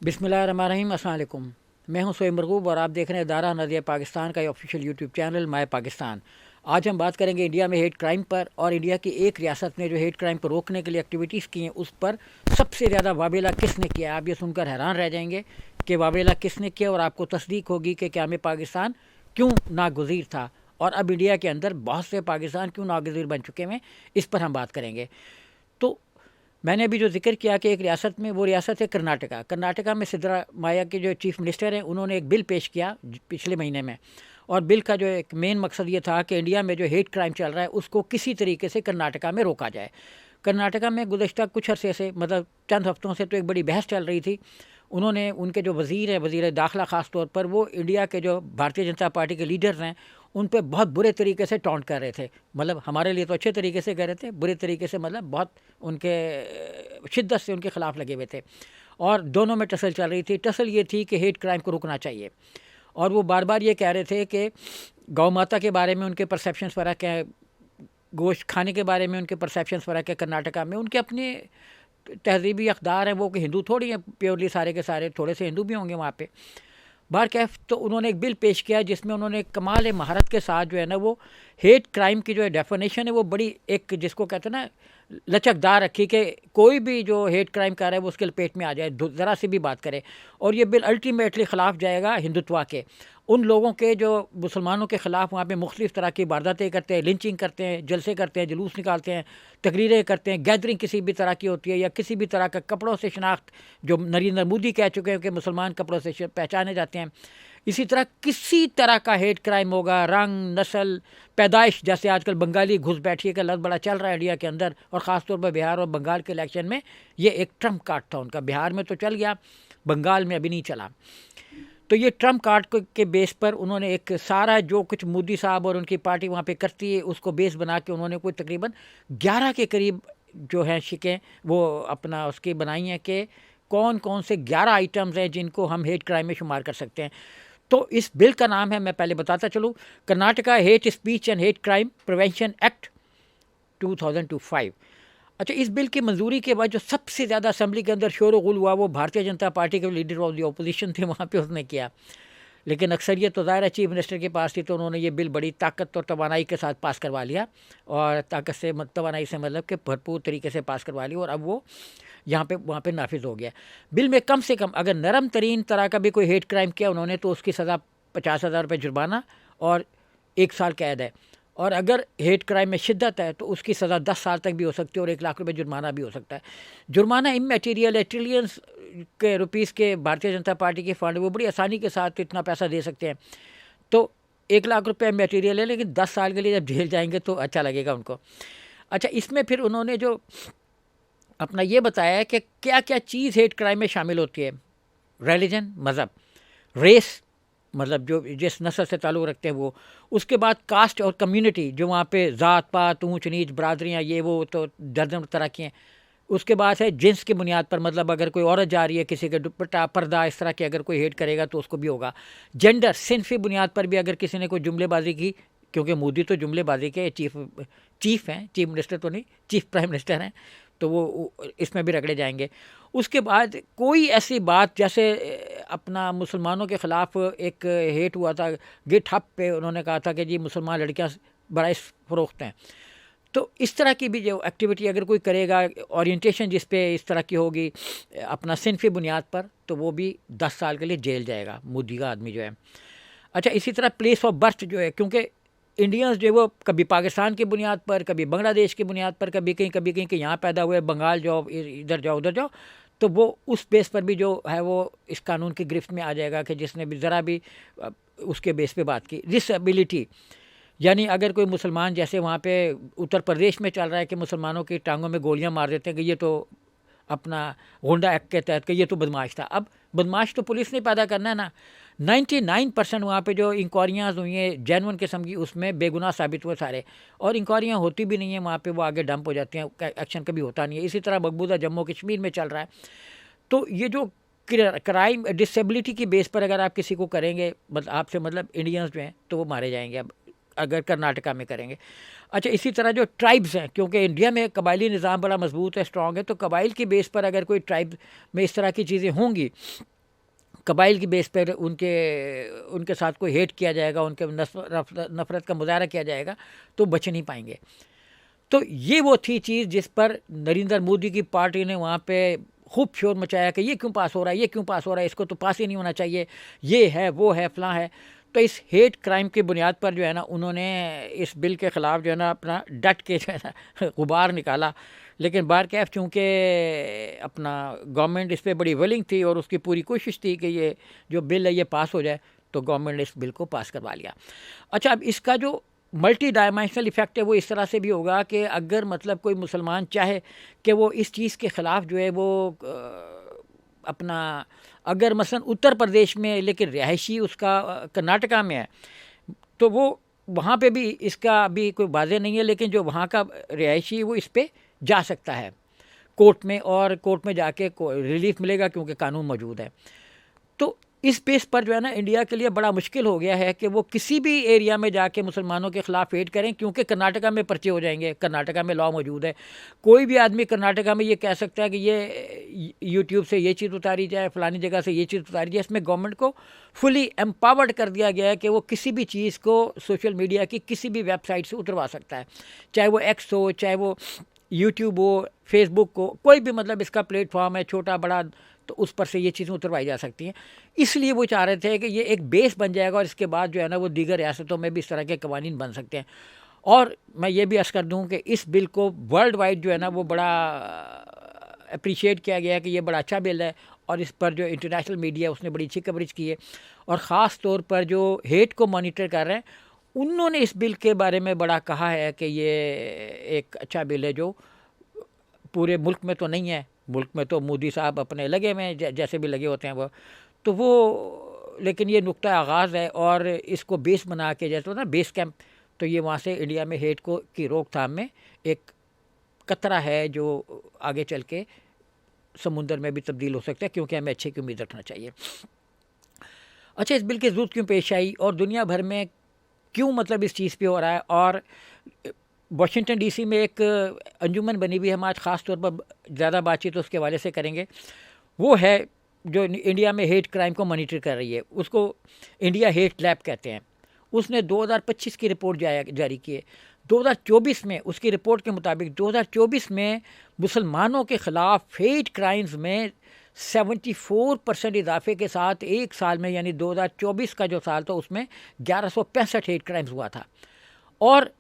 बिस्मिल्लाहिर्रहमानिर्रहीम। अस्सलाम वालेकुम। मैं हूं सोएब मरगूब और आप देख रहे हैं दारा नज़रिया पाकिस्तान का official YouTube channel my Pakistan. आज हम बात करेंगे इंडिया में हेट क्राइम पर, और इंडिया की एक रियासत ने जो हेट क्राइम को रोकने के लिए एक्टिविटीज़ की हैं उस पर सबसे ज़्यादा वावेला किसने किया। आप ये सुनकर हैरान रह जाएंगे कि वावेला किसने किया, और आपको तस्दीक होगी कि क्या में पाकिस्तान क्यों नागुज़ीर था, और अब इंडिया के अंदर बहुत से पाकिस्तान क्यों नागुज़ीर बन चुके हैं, इस पर हम बात करेंगे। तो मैंने अभी जो जिक्र किया कि एक रियासत में, वो रियासत है कर्नाटका। कर्नाटका में सिद्धरामैया के जो चीफ मिनिस्टर हैं, उन्होंने एक बिल पेश किया पिछले महीने में, और बिल का जो एक मेन मकसद ये था कि इंडिया में जो हेट क्राइम चल रहा है उसको किसी तरीके से कर्नाटका में रोका जाए। कर्नाटका में गुज़श्ता कुछ अरसे से, मतलब चंद हफ्तों से, तो एक बड़ी बहस चल रही थी। उन्होंने, उनके जो वज़ीर हैं, वज़ीर दाखिला ख़ास तौर पर, वो इंडिया के जो भारतीय जनता पार्टी के लीडर्स हैं उन पे बहुत बुरे तरीके से टॉन्ट कर रहे थे। मतलब हमारे लिए तो अच्छे तरीके से कर रहे थे, बुरे तरीके से मतलब बहुत उनके शिद्दत से उनके ख़िलाफ़ लगे हुए थे। और दोनों में टसल चल रही थी। टसल ये थी कि हेट क्राइम को रुकना चाहिए, और वो बार बार ये कह रहे थे कि गौ माता के बारे में उनके परसेप्शंस फ़र्क है, गोश्त खाने के बारे में उनके परसेप्शंस फ़र्क है। कर्नाटका में उनके अपने तहजीबी अक़दार हैं, वो कि हिंदू थोड़ी हैं प्योरली, सारे के सारे थोड़े से हिंदू भी होंगे वहाँ पे। बार कैफ तो उन्होंने एक बिल पेश किया जिसमें उन्होंने कमाल महारत के साथ जो है ना, वो हेट क्राइम की जो डेफिनेशन है वो बड़ी, एक जिसको कहते हैं ना, लचकदार रखी कि कोई भी जो हेट क्राइम कर रहा है वो उसके लपेट में आ जाए, ज़रा सी भी बात करे। और ये बिल अल्टीमेटली ख़िलाफ़ जाएगा हिंदुत्व के, उन लोगों के जो मुसलमानों के ख़िलाफ़ वहाँ पे मुख्तलिफ़ तरह की वारदातें करते हैं, लिंचिंग करते हैं, जलसे करते हैं, जुलूस निकालते हैं, तकरीरें करते हैं, गैदरिंग किसी भी तरह की होती है, या किसी भी तरह का कपड़ों से शनाख्त, जो नरेंद्र मोदी कह चुके हैं कि मुसलमान कपड़ों से पहचाने जाते हैं। इसी तरह किसी तरह का हेट क्राइम होगा, रंग, नस्ल, पैदाइश, जैसे आजकल बंगाली घुस बैठिए का लफ्ज़ बड़ा चल रहा है इंडिया के अंदर, और ख़ास तौर पर बिहार और बंगाल के इलेक्शन में ये एक ट्रम्प कार्ड था उनका। बिहार में तो चल गया, बंगाल में अभी नहीं चला। तो ये ट्रम्प कार्ड के बेस पर उन्होंने एक सारा जो कुछ मोदी साहब और उनकी पार्टी वहाँ पे करती है उसको बेस बना के उन्होंने कोई तकरीबन 11 के करीब जो हैं शिकें वो अपना उसकी बनाई हैं कि कौन कौन से 11 आइटम्स हैं जिनको हम हेट क्राइम में शुमार कर सकते हैं। तो इस बिल का नाम है, मैं पहले बताता चलूँ, Karnataka hate speech and hate crime prevention act 2005। अच्छा, इस बिल की मंजूरी के बाद जो सबसे ज़्यादा असम्बली के अंदर शोर गुल हुआ वो भारतीय जनता पार्टी के लीडर ऑफ द अपोजिशन थे, वहाँ पे उसने किया। लेकिन अक्सरियत तो ज़ाहिर है चीफ मिनिस्टर के पास थी, तो उन्होंने ये बिल बड़ी ताकत और तवानाई के साथ पास करवा लिया, और ताकत से, तवानाई से मतलब कि भरपूर तरीके से पास करवा लिया, और अब वो यहाँ पे वहाँ पे नाफिज हो गया। बिल में कम से कम अगर नरम तरीन तरह का भी कोई हेट क्राइम किया उन्होंने तो उसकी सज़ा 50,000 रुपये जुर्माना और 1 साल कैद है, और अगर हेट क्राइम में शिद्दत है तो उसकी सज़ा 10 साल तक भी हो सकती है, और 1 लाख रुपये जुर्माना भी हो सकता है। जुर्माना इमैटीरियल है, ट्रिलियंस के रुपीज़ के भारतीय जनता पार्टी के फंड वो बड़ी आसानी के साथ इतना पैसा दे सकते हैं। तो 1 लाख रुपये मटेरियल है, लेकिन 10 साल के लिए जब जेल जाएंगे तो अच्छा लगेगा उनको। अच्छा, इसमें फिर उन्होंने जो अपना ये बताया है कि क्या क्या चीज़ हेट क्राइम में शामिल होती है। रिलीजन, मज़हब, रेस, मतलब जो जिस नस्ल से ताल्लुक़ रखते हैं वो, उसके बाद कास्ट और कम्युनिटी, जो वहाँ पे ज़ात पात, ऊँच नीच, बरादरियाँ, ये वो तो दर्जन तरह की हैं। उसके बाद है जिन्स की बुनियाद पर, मतलब अगर कोई औरत जा रही है, किसी के दुपट्टा, पर्दा, इस तरह के अगर कोई हेट करेगा तो उसको भी होगा। जेंडर, सिनफी बुनियाद पर भी अगर किसी ने कोई जुमलेबाजी की, क्योंकि मोदी तो जुमलेबाजी के चीफ हैं, चीफ मिनिस्टर तो नहीं, चीफ प्राइम मिनिस्टर हैं, तो वो इसमें भी रगड़े जाएंगे। उसके बाद कोई ऐसी बात, जैसे अपना मुसलमानों के ख़िलाफ़ एक हेट हुआ था गिट हब पे, उन्होंने कहा था कि जी मुसलमान लड़कियां बड़ा फ़रोख्त हैं। तो इस तरह की भी जो एक्टिविटी अगर कोई करेगा, ओरिएंटेशन जिस पे इस तरह की होगी अपना सिनफी बुनियाद पर, तो वो भी 10 साल के लिए जेल जाएगा, मोदी का आदमी जो है। अच्छा, इसी तरह प्लेस ऑफ बर्थ जो है, क्योंकि इंडियंस जो वो कभी पाकिस्तान की बुनियाद पर, कभी बांग्लादेश की बुनियाद पर, कभी कहीं कि यहाँ पैदा हुए, बंगाल जाओ, इधर जाओ, उधर जाओ, तो वो उस बेस पर भी जो है वो इस कानून की गिरफ्त में आ जाएगा कि जिसने भी ज़रा भी उसके बेस पे बात की। डिसेबिलिटी, यानी अगर कोई मुसलमान, जैसे वहाँ पे उत्तर प्रदेश में चल रहा है कि मुसलमानों की टांगों में गोलियां मार देते हैं कि ये तो अपना गोंडा एक्ट के तहत कि ये तो बदमाश था। अब बदमाश तो पुलिस ने पैदा करना है ना। 99% वहाँ पे जो इंक्वायरियाँ हुई हैं जेन्युइन किस्म की, उसमें बेगुनाह साबित हुए सारे, और इंक्वायरियाँ होती भी नहीं हैं वहाँ पे, वो आगे डंप हो जाती हैं, एक्शन कभी होता नहीं है। इसी तरह मकबूजा जम्मू कश्मीर में चल रहा है। तो ये जो क्राइम डिसेबिलिटी की बेस पर अगर आप किसी को करेंगे, मतलब आपसे मतलब इंडियंस जो हैं, तो वो मारे जाएंगे, अब अगर कर्नाटका में करेंगे। अच्छा, इसी तरह जो ट्राइब्स हैं, क्योंकि इंडिया में कबायली निज़ाम बड़ा मजबूत है, स्ट्रॉन्ग है, तो कबाइल की बेस पर अगर कोई ट्राइब में इस तरह की चीज़ें होंगी कबाइल की बेस पर उनके साथ कोई हेट किया जाएगा, उनके नफ़रत का मुजाहरा किया जाएगा, तो बच नहीं पाएंगे। तो ये वो थी चीज़ जिस पर नरेंद्र मोदी की पार्टी ने वहाँ पे खूब शोर मचाया कि ये क्यों पास हो रहा है, ये क्यों पास हो रहा है, इसको तो पास ही नहीं होना चाहिए, ये है वो है फलां है। तो इस हेट क्राइम की बुनियाद पर जो है ना उन्होंने इस बिल के ख़िलाफ़ जो है ना अपना डट के जो है ना गुबार निकाला। लेकिन बार कैफ चूँकि अपना गवर्नमेंट इस पर बड़ी विलिंग थी और उसकी पूरी कोशिश थी कि ये जो बिल है ये पास हो जाए, तो गवर्नमेंट ने इस बिल को पास करवा लिया। अच्छा, अब इसका जो मल्टी डायमेंशनल इफ़ेक्ट है वो इस तरह से भी होगा कि अगर मतलब कोई मुसलमान चाहे कि वो इस चीज़ के ख़िलाफ़ जो है वो अपना, अगर मसलन उत्तर प्रदेश में लेकिन रिहायशी उसका कर्नाटका में है, तो वो वहाँ पे भी इसका अभी कोई वाज़ेह नहीं है, लेकिन जो वहाँ का रिहायशी वो इस पर जा सकता है कोर्ट में, और कोर्ट में जाके रिलीफ मिलेगा क्योंकि कानून मौजूद है। तो इस बेस पर जो है ना इंडिया के लिए बड़ा मुश्किल हो गया है कि वो किसी भी एरिया में जाके मुसलमानों के ख़िलाफ़ हेट करें, क्योंकि कर्नाटका में पर्चे हो जाएंगे, कर्नाटका में लॉ मौजूद है। कोई भी आदमी कर्नाटका में ये कह सकता है कि ये यूट्यूब से ये चीज़ उतारी जाए, फ़लानी जगह से ये चीज़ उतारी जाए। इसमें गवर्नमेंट को फुली एम्पावर्ड कर दिया गया है कि वो किसी भी चीज़ को सोशल मीडिया की किसी भी वेबसाइट से उतरवा सकता है, चाहे वो एक्स हो, चाहे वो यूट्यूब हो, फेसबुक हो, कोई भी मतलब इसका प्लेटफॉर्म है छोटा बड़ा, तो उस पर से ये चीज़ें उतरवाई जा सकती हैं। इसलिए वो चाह रहे थे कि ये एक बेस बन जाएगा और इसके बाद जो है ना वो दीगर रियासतों में भी इस तरह के कवानीन बन सकते हैं। और मैं ये भी अर्ज़ कर दूँ कि इस बिल को वर्ल्ड वाइड जो है ना वो बड़ा अप्रिशिएट किया गया है कि ये बड़ा अच्छा बिल है, और इस पर जो इंटरनेशनल मीडिया उसने बड़ी अच्छी कवरेज की है, और ख़ास तौर पर जो हेट को मॉनिटर कर रहे हैं उन्होंने इस बिल के बारे में बड़ा कहा है कि ये एक अच्छा बिल है जो पूरे मुल्क में तो नहीं है। मुल्क में तो मोदी साहब अपने लगे हुए हैं, जैसे भी लगे होते हैं वो, लेकिन ये नुक्ता आगाज़ है, और इसको बेस बना के जैसे ना बेस कैंप, तो ये वहाँ से इंडिया में हेट को की रोकथाम में एक कतरा है जो आगे चल के समुंदर में भी तब्दील हो सकता है, क्योंकि हमें अच्छे की उम्मीद रखना चाहिए। अच्छा, इस बिल की ज़रूरत क्यों पेश आई और दुनिया भर में क्यों मतलब इस चीज़ पे हो रहा है, और वाशिंगटन डीसी में एक अंजुमन बनी हुई है, हम आज ख़ास तौर पर ज़्यादा बातचीत उसके हवाले से करेंगे। वो है जो इंडिया में हेट क्राइम को मॉनिटर कर रही है, उसको इंडिया हेट लैब कहते हैं। उसने 2025 की रिपोर्ट जारी की है। 2024 में उसकी रिपोर्ट के मुताबिक 2024 में मुसलमानों के ख़िलाफ़ हेट क्राइम्स में 74% इजाफे के साथ एक साल में, यानी 2024 का जो साल था उसमें 1165 हेट क्राइम्स हुआ था। और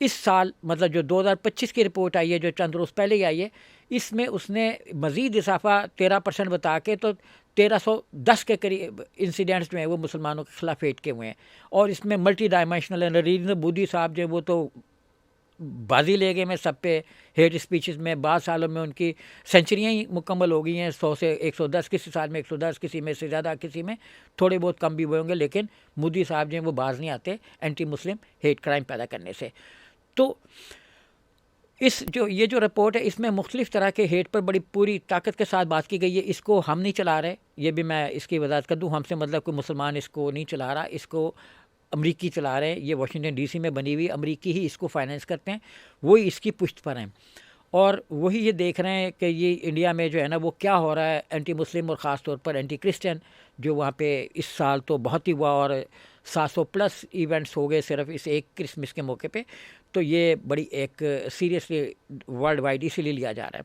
इस साल मतलब जो 2025 की रिपोर्ट आई है, जो चंद रोज़ पहले ही आई है, इसमें उसने मज़ीद इजाफा 13% बता के तो 1310 के करीब इंसिडेंट्स जो हैं वो मुसलमानों के ख़िलाफ़ हेट के हुए हैं। और इसमें मल्टी डायमेंशनल है। नरेंद्र मोदी साहब जो वो तो बाजी ले गए में सब पे हेट स्पीचेस में। बाद सालों में उनकी सेंचुरियाँ ही मुकम्मल हो गई हैं, 100 से 110, किसी साल में 110, किसी में से ज़्यादा, किसी में थोड़े बहुत कम भी हुए होंगे। लेकिन मोदी साहब जो हैं वो बाज नहीं आते एंटी मुस्लिम हेट क्राइम पैदा करने से। तो ये जो रिपोर्ट है इसमें मुख्तलिफ़ तरह के हेट पर बड़ी पूरी ताकत के साथ बात की गई है। इसको हम नहीं चला रहे, ये भी मैं इसकी वजाहत कर दूँ। हमसे मतलब कोई मुसलमान इसको नहीं चला रहा, इसको अमरीकी चला रहे हैं। ये वाशिंगटन डीसी में बनी हुई अमरीकी ही इसको फाइनेंस करते हैं, वही इसकी पुष्ट पर हैं, और वही ये देख रहे हैं कि ये इंडिया में जो है ना वो क्या हो रहा है एंटी मुस्लिम और ख़ास तौर पर एंटी क्रिश्चियन, जो वहाँ पे इस साल तो बहुत ही हुआ, और 700+ इवेंट्स हो गए सिर्फ इस एक क्रिसमस के मौके पे। तो ये बड़ी एक सीरियसली वर्ल्ड वाइड इसीलिए लिया जा रहा है।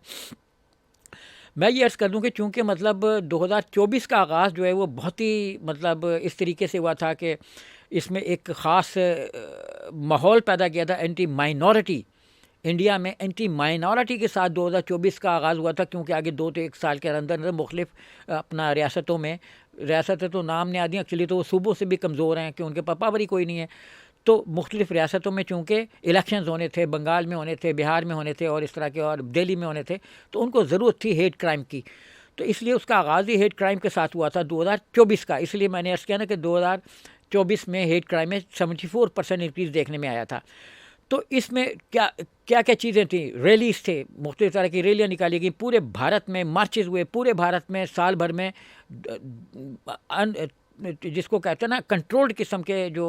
मैं ये अर्ज़ कर दूँ कि चूँकि मतलब 2024 का आगाज़ जो है वो बहुत ही मतलब इस तरीके से हुआ था कि इसमें एक ख़ास माहौल पैदा किया था एंटी माइनॉरिटी। इंडिया में एंटी माइनॉरिटी के साथ 2024 का आगाज़ हुआ था, क्योंकि आगे 2 तो 1 साल के अंदर मुख्तलिफ अपना रियासतों में, रियासतें तो नाम नहीं आती एक्चुअली, तो वो सूबों से भी कमज़ोर हैं कि उनके पास पावर कोई नहीं है। तो मुख्तलिफ रियासतों में चूँकि इलेक्शंस होने थे, बंगाल में होने थे, बिहार में होने थे, और इस तरह के, और दिल्ली में होने थे, तो उनको ज़रूरत थी हेट क्राइम की। तो इसलिए उसका आगाज़ ही हेट क्राइम के साथ हुआ था 2024 का। इसलिए मैंने अर्ज़ किया ना कि 2024 में हेट क्राइम में 74% इंक्रीज़ देखने में आया था। तो इसमें क्या क्या क्या चीज़ें थी, रैलीज थे, मुख्तलिफ तरह की रैलियाँ निकाली गई, पूरे भारत में मार्चेज़ हुए, पूरे भारत में साल भर में जिसको कहते हैं ना कंट्रोल्ड किस्म के जो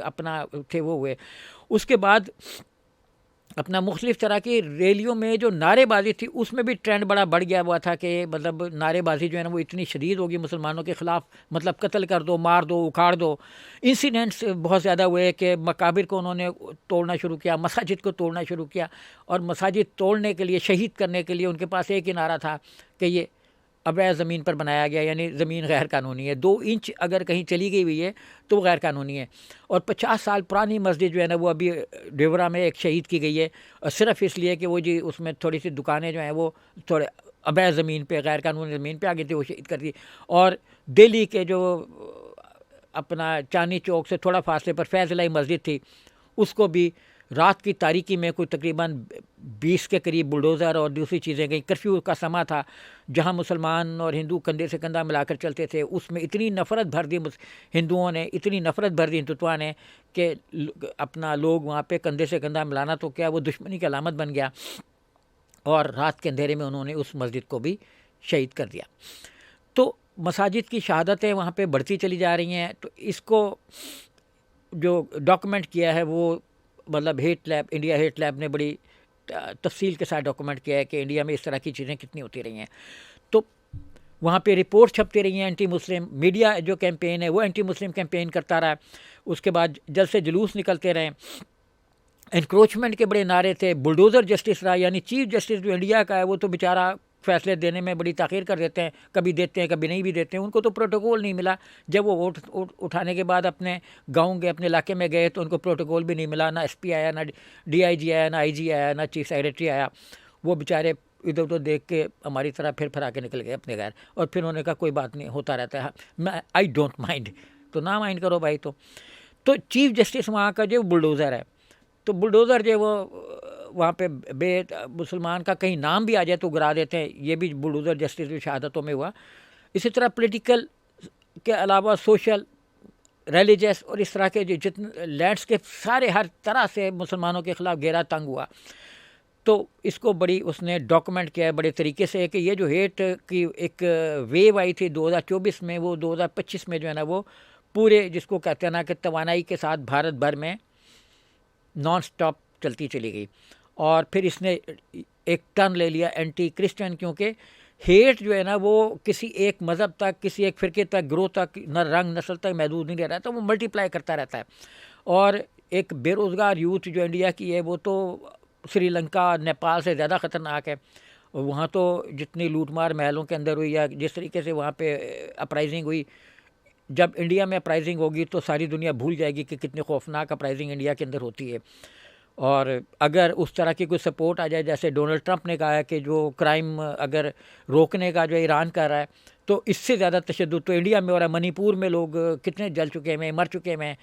अपना थे वो हुए। उसके बाद अपना मुख्तलिफ़ तरह की रैलियों में जो नारेबाजी थी उसमें भी ट्रेंड बड़ा बढ़ गया हुआ था कि मतलब नारेबाजी जो है ना वो इतनी शदीद होगी मुसलमानों के ख़िलाफ़, मतलब कत्ल कर दो, मार दो, उखाड़ दो। इंसिडेंट्स बहुत ज़्यादा हुए कि मकाबिर को उन्होंने तोड़ना शुरू किया, मसाजिद को तोड़ना शुरू किया, और मसाजिद तोड़ने के लिए, शहीद करने के लिए उनके पास एक ही नारा था कि ये अवैध ज़मीन पर बनाया गया, यानी ज़मीन गैर कानूनी है। 2 इंच अगर कहीं चली गई हुई है तो वो गैर कानूनी है। और 50 साल पुरानी मस्जिद जो है ना वो अभी डेवरा में एक शहीद की गई है, और सिर्फ इसलिए कि वो जी उसमें थोड़ी सी दुकानें जो हैं वो थोड़े अवैध ज़मीन पे, गैर कानूनी ज़मीन पे आ गई थी, वो शहीद कर दी। और दिल्ली के जो अपना चांदनी चौक से थोड़ा फासले पर फैज़लाई मस्जिद थी, उसको भी रात की तारीकी में कोई तकरीबन 20 के करीब बुलडोज़र और दूसरी चीज़ें गई। कर्फ्यू का समा था जहां मुसलमान और हिंदू कंधे से कंधा मिलाकर चलते थे, उसमें इतनी नफ़रत भर दी हिंदुओं ने, इतनी नफ़रत भर दी हिंदुत्वा ने कि अपना लोग वहाँ पे कंधे से कंधा मिलाना तो क्या वो दुश्मनी की अलामत बन गया, और रात के अंधेरे में उन्होंने उस मस्जिद को भी शहीद कर दिया। तो मसाजिद की शहादतें वहाँ पे बढ़ती चली जा रही हैं। तो इसको जो डॉक्यूमेंट किया है वो मतलब hate lab, India hate lab ने बड़ी तफसील के साथ डॉक्यूमेंट किया है कि इंडिया में इस तरह की चीज़ें कितनी होती रही हैं। तो वहाँ पे रिपोर्ट छपती रही हैं, एंटी मुस्लिम मीडिया जो कैंपेन है वो एंटी मुस्लिम कैंपेन करता रहा। उसके बाद जल से जुलूस निकलते रहे, इंक्रोचमेंट के बड़े नारे थे, बुलडोज़र जस्टिस रहा, यानी चीफ जस्टिस जो इंडिया का है वो तो बेचारा फैसले देने में बड़ी ताख़ीर कर देते हैं, कभी देते हैं कभी नहीं भी देते हैं। उनको तो प्रोटोकॉल नहीं मिला, जब वो वोट उठाने के बाद अपने गांव गए, अपने इलाके में गए, तो उनको प्रोटोकॉल भी नहीं मिला, ना एसपी आया, ना डीआईजी आया, ना आईजी आया, ना चीफ सेक्रेटरी आया। वो बेचारे इधर उधर देख के हमारी तरह फिर फरा के निकल गए अपने घर, और फिर उन्होंने कहा कोई बात नहीं, होता रहता है, मैं आई डोंट माइंड। तो ना माइंड करो भाई। तो चीफ जस्टिस वहाँ का जो बुलडोज़र है, तो बुलडोज़र जो वो वहाँ पे मुसलमान का कहीं नाम भी आ जाए तो गिरा देते हैं, ये भी बुलडोज़र जस्टिस की शहादतों में हुआ। इसी तरह पॉलिटिकल के अलावा सोशल, रिलीजियस और इस तरह के जो जितने लैंडस्केप सारे हर तरह से मुसलमानों के ख़िलाफ़ गहरा तंग हुआ। तो इसको बड़ी उसने डॉक्यूमेंट किया है बड़े तरीके से कि ये जो हेट की एक वेव आई थी 2024 में, वो 2025 में जो है ना वो पूरे जिसको कहते हैं ना कि तवानाई के साथ भारत भर में नॉन स्टॉप चलती चली गई। और फिर इसने एक टर्न ले लिया एंटी क्रिश्चियन, क्योंकि हेट जो है ना वो किसी एक मज़हब तक, किसी एक फ़िरके तक, ग्रोह तक, न रंग नस्ल तक महदूद नहीं रह रहा है, तो वो मल्टीप्लाई करता रहता है। और एक बेरोज़गार यूथ जो इंडिया की है वो तो श्रीलंका, नेपाल से ज़्यादा ख़तरनाक है। और वहाँ तो जितनी लूटमार महलों के अंदर हुई, या जिस तरीके से वहाँ पे अपराइजिंग हुई, जब इंडिया में अपराइजिंग होगी तो सारी दुनिया भूल जाएगी कि कितनी खौफनाक अपराइजिंग इंडिया के अंदर होती है। और अगर उस तरह की कोई सपोर्ट आ जाए, जैसे डोनाल्ड ट्रंप ने कहा है कि जो क्राइम अगर रोकने का जो ईरान कर रहा है, तो इससे ज़्यादा तशद्दुद तो इंडिया में हो रहा है। मणिपुर में लोग कितने जल चुके हैं, मर चुके हैं।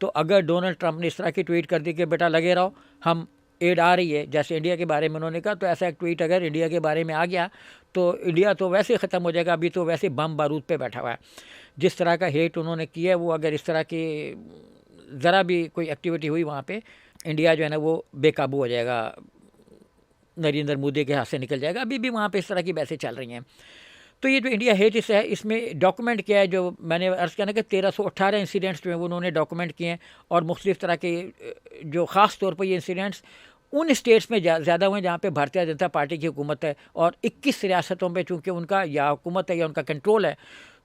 तो अगर डोनाल्ड ट्रंप ने इस तरह की ट्वीट कर दी कि बेटा लगे रहो, हम एड आ रही है, जैसे इंडिया के बारे में उन्होंने कहा, तो ऐसा एक ट्वीट अगर इंडिया के बारे में आ गया तो इंडिया तो वैसे ख़त्म हो जाएगा। अभी तो वैसे बम बारूद पे बैठा हुआ है। जिस तरह का हेट उन्होंने किया है, वो अगर इस तरह की ज़रा भी कोई एक्टिविटी हुई वहाँ पे, इंडिया जो है ना वो बेकाबू हो जाएगा, नरेंद्र मोदी के हाथ से निकल जाएगा। अभी भी वहाँ पे इस तरह की बहसें चल रही हैं। तो ये जो इंडिया हेट है, इसमें डॉक्यूमेंट किया है, जो मैंने अर्ज़ किया ना कि 1318 इंसिडेंट्स जो हैं वो उन्होंने डॉक्यूमेंट किए हैं। और मुख्तलिफ़ तरह के जो ख़ास तौर पर ये इंसिडेंट्स उन स्टेट्स में ज़्यादा हुए जहाँ पे भारतीय जनता पार्टी की हुकूमत है, और 21 रियासतों में चूँकि उनका या हुकूमत है या उनका कंट्रोल है,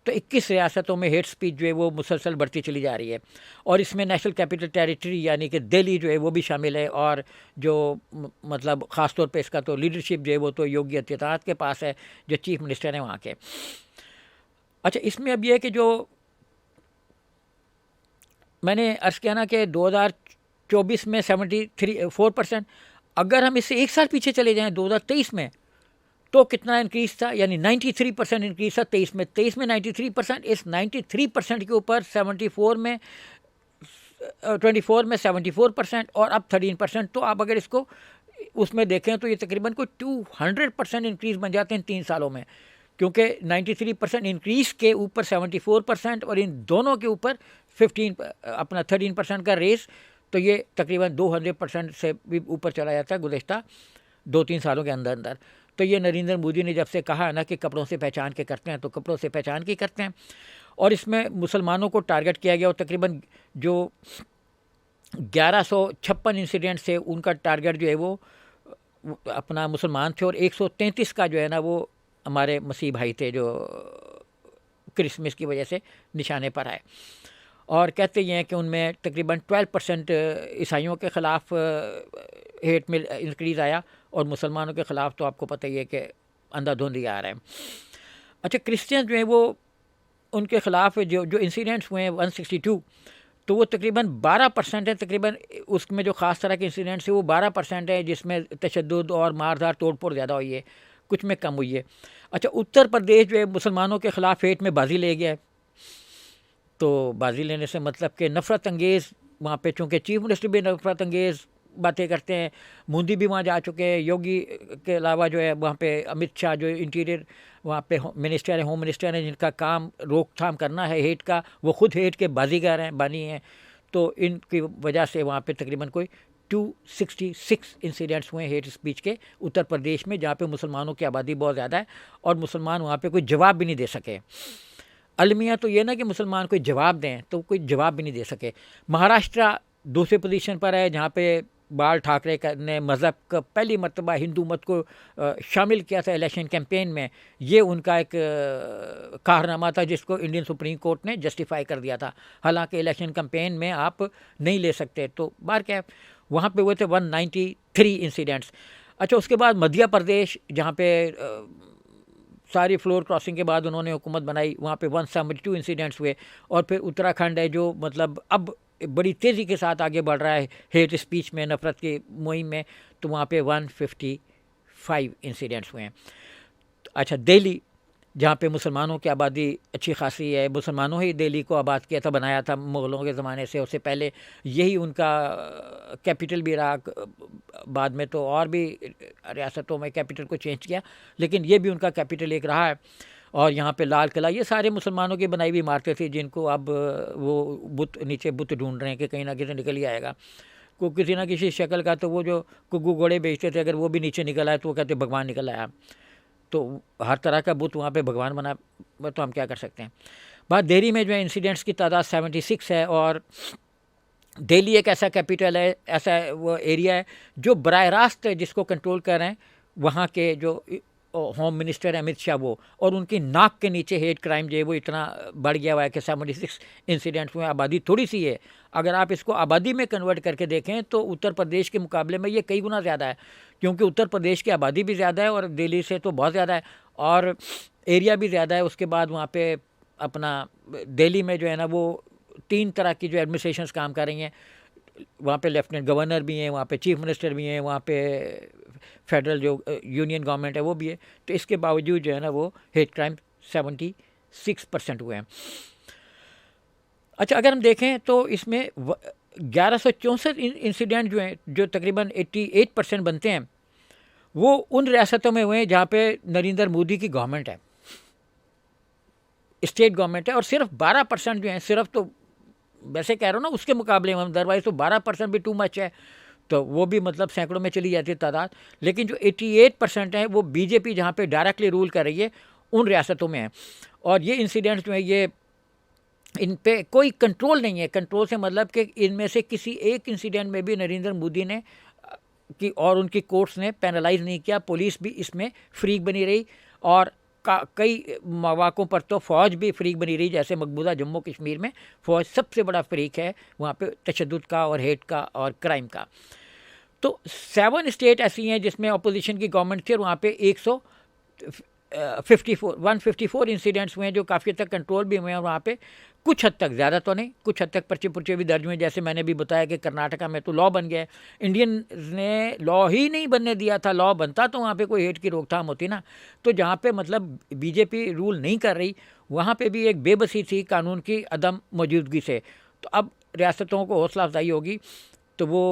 तो 21 रियासतों में हेट स्पीच जो है वो मुसलसल बढ़ती चली जा रही है। और इसमें नेशनल कैपिटल टेरिटरी यानी कि दिल्ली जो है वो भी शामिल है। और जो मतलब ख़ास तौर पे इसका तो लीडरशिप जो है वो तो योगी आदित्यनाथ के पास है, जो चीफ मिनिस्टर हैं वहाँ के। अच्छा, इसमें अब ये है कि जो मैंने अर्ज़ किया ना कि 2024 में 73-4%, अगर हम इससे एक साल पीछे चले जाएँ 2023 में, तो कितना इंक्रीज़ था, यानी 93% इंक्रीज़ था 23 में। 23 में 93%, इस 93% के ऊपर 74 में 24 में 74% और अब 13%। तो आप अगर इसको उसमें देखें तो ये तकरीबन कोई 200% इंक्रीज़ बन जाते हैं 3 सालों में, क्योंकि 93% इंक्रीज़ के ऊपर 74% और इन दोनों के ऊपर 13% का रेस, तो ये तकरीबन 200% से भी ऊपर चला जाता है गुज़श्ता 2-3 सालों के अंदर अंदर। तो ये नरेंद्र मोदी ने जब से कहा है ना कि कपड़ों से पहचान के करते हैं, तो कपड़ों से पहचान के करते हैं। और इसमें मुसलमानों को टारगेट किया गया, और तकरीबन जो 1156 इंसिडेंट से उनका टारगेट जो है वो अपना मुसलमान थे, और 133 का जो है ना वो हमारे मसीह भाई थे जो क्रिसमस की वजह से निशाने पर आए। और कहते ये हैं कि उनमें तकरीबन 12% ईसाइयों के ख़िलाफ़ हेट में इंक्रीज़ आया, और मुसलमानों के ख़िलाफ़ तो आपको पता ही है कि अंधाधुंध ही आ रहा है। अच्छा, क्रिश्चियन जो है वो उनके ख़िलाफ़ जो जो इंसिडेंट्स हुए हैं 162, तो वो तकरीबन 12% है। तकरीबन उसमें जो ख़ास तरह के इंसिडेंट्स है वो 12% है, जिसमें तशद्दुद और मारधार तोड़ फोड़ ज़्यादा हुई है, कुछ में कम हुई है। अच्छा, उत्तर प्रदेश जो है मुसलमानों के ख़िलाफ़ हेट में बाजी ले गया है। तो बाजी लेने से मतलब कि नफ़रत अंगेज़ वहाँ पे, चूँकि चीफ मिनिस्टर भी नफ़रत अंगेज़ बातें करते हैं, मोदी भी वहाँ जा चुके हैं, योगी के अलावा जो है वहाँ पे अमित शाह जो इंटीरियर वहाँ पे मिनिस्टर है, होम मिनिस्टर हैं, जिनका काम रोकथाम करना है हेट का, वो खुद हेट के बाजीगर हैं, बानी हैं। तो इनकी वजह से वहाँ पे तकरीबन कोई 266 इंसिडेंट्स हुए हेट स्पीच के उत्तर प्रदेश में, जहाँ पे मुसलमानों की आबादी बहुत ज़्यादा है और मुसलमान वहाँ पे कोई जवाब भी नहीं दे सके। अलमिया तो ये ना कि मुसलमान कोई जवाब दें, तो कोई जवाब भी नहीं दे सके। महाराष्ट्र दूसरे पोजीशन पर है, जहाँ पे बाल ठाकरे ने मज़हब का पहली मरतबा हिंदू मत को शामिल किया था इलेक्शन कैंपेन में। ये उनका एक कारनामा था जिसको इंडियन सुप्रीम कोर्ट ने जस्टिफाई कर दिया था। हालांकि इलेक्शन कैंपेन में आप नहीं ले सकते, तो बार क्या वहाँ पे हुए थे 193 इंसिडेंट्स। अच्छा, उसके बाद मध्य प्रदेश, जहाँ पे सारी फ्लोर क्रॉसिंग के बाद उन्होंने हुकूमत बनाई, वहाँ पे 172 इंसिडेंट्स हुए। और फिर उत्तराखंड है जो मतलब अब बड़ी तेज़ी के साथ आगे बढ़ रहा है हेट स्पीच में, नफ़रत की मुहिम में, तो वहाँ पे 155 इंसिडेंट्स हुए हैं। अच्छा, दिल्ली, जहाँ पे मुसलमानों की आबादी अच्छी खासी है, मुसलमानों ही दिल्ली को आबाद किया था, बनाया था मुग़लों के ज़माने से, उससे पहले यही उनका कैपिटल भी रहा। बाद में तो और भी रियासतों में कैपिटल को चेंज किया, लेकिन ये भी उनका कैपिटल एक रहा है। और यहाँ पे लाल किला, ये सारे मुसलमानों की बनाई हुई इमारतें थी, जिनको अब वो बुत नीचे बुत ढूंढ रहे हैं कि कहीं ना कहीं निकल ही आएगा। को किसी ना किसी शक्ल का, तो वो जो कुग्गू घोड़े बेचते थे, अगर वो भी नीचे निकल आए तो वो कहते भगवान निकल आया। तो हर तरह का बुत वहाँ पे भगवान बना, तो हम क्या कर सकते हैं। बात दिल्ली में जो है इंसिडेंट्स की तादाद 76 है, और दिल्ली एक ऐसा कैपिटल है, ऐसा वो एरिया है जो बराह रास्त जिसको कंट्रोल कर रहे हैं वहाँ के जो होम मिनिस्टर अमित शाह, वो और उनकी नाक के नीचे हेट क्राइम जो है वो इतना बढ़ गया हुआ है कि 76 इंसिडेंट्स हुए। आबादी थोड़ी सी है, अगर आप इसको आबादी में कन्वर्ट करके देखें तो उत्तर प्रदेश के मुकाबले में ये कई गुना ज़्यादा है, क्योंकि उत्तर प्रदेश की आबादी भी ज़्यादा है और दिल्ली से तो बहुत ज़्यादा है, और एरिया भी ज़्यादा है। उसके बाद वहाँ पे अपना दिल्ली में जो है ना वो 3 तरह की जो एडमिनिस्ट्रेशंस काम कर रही हैं। वहाँ पे लेफ्टिनेंट गवर्नर भी हैं, वहाँ पे चीफ मिनिस्टर भी हैं, वहाँ पे फेडरल जो यूनियन गवर्नमेंट है वो भी है। तो इसके बावजूद जो है ना वो हेट क्राइम 76% हुए हैं। अच्छा, अगर हम देखें तो इसमें 1164 इंसिडेंट जो हैं, जो तकरीबन 88% बनते हैं, वो उन रियासतों में हुए हैं जहाँ पे नरेंद्र मोदी की गवर्नमेंट है, स्टेट गवर्नमेंट है। और सिर्फ 12% जो है, सिर्फ तो वैसे कह रहा हूँ ना उसके मुकाबले में, अदरवाइज तो 12% भी टू मच है, तो वो भी मतलब सैकड़ों में चली जाती है तादाद। लेकिन जो 88% है वो बीजेपी जहाँ पे डायरेक्टली रूल कर रही है उन रियासतों में है। और ये इंसिडेंट्स जो है ये इन पे कोई कंट्रोल नहीं है। कंट्रोल से मतलब कि इनमें से किसी एक इंसिडेंट में भी नरेंद्र मोदी ने कि और उनकी कोर्ट्स ने पेनलाइज नहीं किया, पुलिस भी इसमें फ्रीक बनी रही, और कई मौक़ों पर तो फ़ौज भी फ्रीक बनी रही। जैसे मकबूजा जम्मू कश्मीर में फ़ौज सबसे बड़ा फ्रीक है वहाँ पे तशद्दुद का और हेट का और क्राइम का। तो 7 स्टेट ऐसी हैं जिसमें अपोजिशन की गवर्नमेंट थी, और वहाँ पे 154 इंसिडेंट्स हुए हैं जो काफ़ी हद तक कंट्रोल भी हुए हैं। और वहाँ पे कुछ हद तक, ज़्यादा तो नहीं, कुछ हद तक पर्चे पुर्चे भी दर्ज हुए। जैसे मैंने भी बताया कि कर्नाटका में तो लॉ बन गया है, इंडियन ने लॉ ही नहीं बनने दिया था। लॉ बनता तो वहाँ पे कोई हेट की रोकथाम होती ना। तो जहाँ पे मतलब बीजेपी रूल नहीं कर रही, वहाँ पे भी एक बेबसी थी कानून की अदम मौजूदगी से। तो अब रियासतों को हौसला अफजाई होगी, तो वो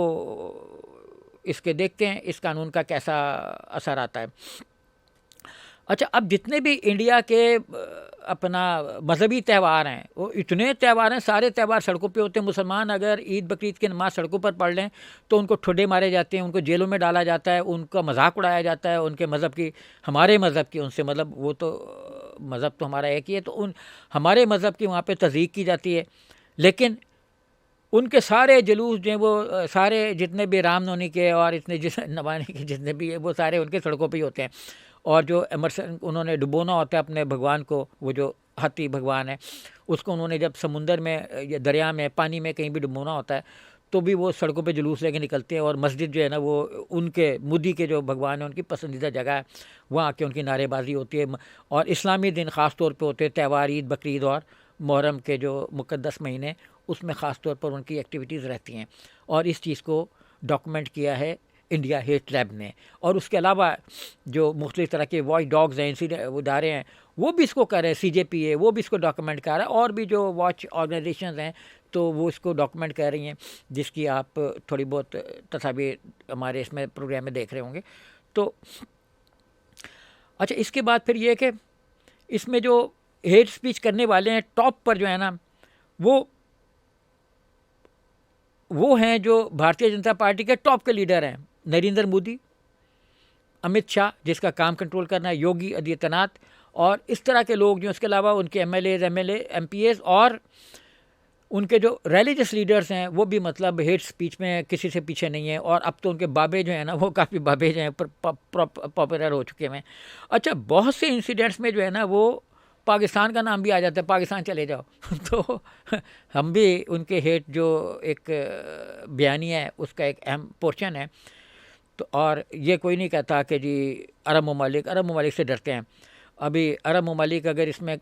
इसके देखते हैं इस कानून का कैसा असर आता है। अच्छा, अब जितने भी इंडिया के अपना मजहबी त्यौहार हैं, वो इतने त्यौहार हैं, सारे त्यौहार सड़कों पे होते हैं। मुसलमान अगर ईद बकरीद की नमाज़ सड़कों पर पढ़ लें तो उनको ठुड्डे मारे जाते हैं, उनको जेलों में डाला जाता है, उनका मजाक उड़ाया जाता है, उनके मज़हब की, हमारे मज़हब की, उनसे मतलब वो तो मज़हब तो हमारा एक ही है, तो उन हमारे मज़हब की वहाँ पे तज़ीक़ की जाती है। लेकिन उनके सारे जुलूस जो हैं वो सारे जितने भी रामनवमी के और इतने जिस नवानी के जितने भी है वो सारे उनके सड़कों पे ही होते हैं। और जो एमरसन उन्होंने डुबोना होता है अपने भगवान को, वो जो हाथी भगवान है उसको उन्होंने जब समुंदर में या दरिया में पानी में कहीं भी डुबोना होता है तो भी वो सड़कों पे जुलूस लेके निकलते हैं। और मस्जिद जो है ना वो उनके मुदी के जो भगवान है उनकी पसंदीदा जगह है, वहाँ आके उनकी नारेबाजी होती है। और इस्लामी दिन ख़ास तौर पे होते हैं, त्यौहार ईद बकरीद और मुहर्रम के जो मुक़द्दस महीने उसमें ख़ास तौर पर उनकी एक्टिविटीज़ रहती हैं। और इस चीज़ को डॉक्यूमेंट किया है इंडिया हेट लैब ने। और उसके अलावा जो मुख्तलिफ़ तरह के वॉच डॉग्स हैं, इदारे हैं, वो भी इसको कर रहे हैं, CJPA वो भी इसको डॉक्यूमेंट कर रहा है। और भी जो वॉच ऑर्गेनाइजेशन हैं तो वो इसको डॉक्यूमेंट कर रही हैं, जिसकी आप थोड़ी बहुत तस्वीर हमारे इसमें प्रोग्राम में देख रहे होंगे। तो अच्छा, इसके बाद फिर ये कि इसमें जो हेट स्पीच करने वाले हैं टॉप पर जो है ना वो हैं जो भारतीय जनता पार्टी के टॉप के लीडर हैं, नरेंद्र मोदी, अमित शाह जिसका काम कंट्रोल करना है, योगी आदित्यनाथ और इस तरह के लोग जो, इसके अलावा उनके MLA MPs और उनके जो रिलीजियस लीडर्स हैं वो भी मतलब हेट स्पीच में किसी से पीछे नहीं है। और अब तो उनके बाबे जो हैं ना वो काफ़ी बाबे जो हैं पॉपुलर हो चुके हैं। अच्छा, बहुत से इंसिडेंट्स में जो है ना वो पाकिस्तान का नाम भी आ जाता है, पाकिस्तान चले जाओ तो हम भी उनके हेट जो एक बयानी है उसका एक अहम पोर्शन है। तो और ये कोई नहीं कहता कि जी अरब ममालिक से डरते हैं। अभी अरब ममालिक अगर इसमें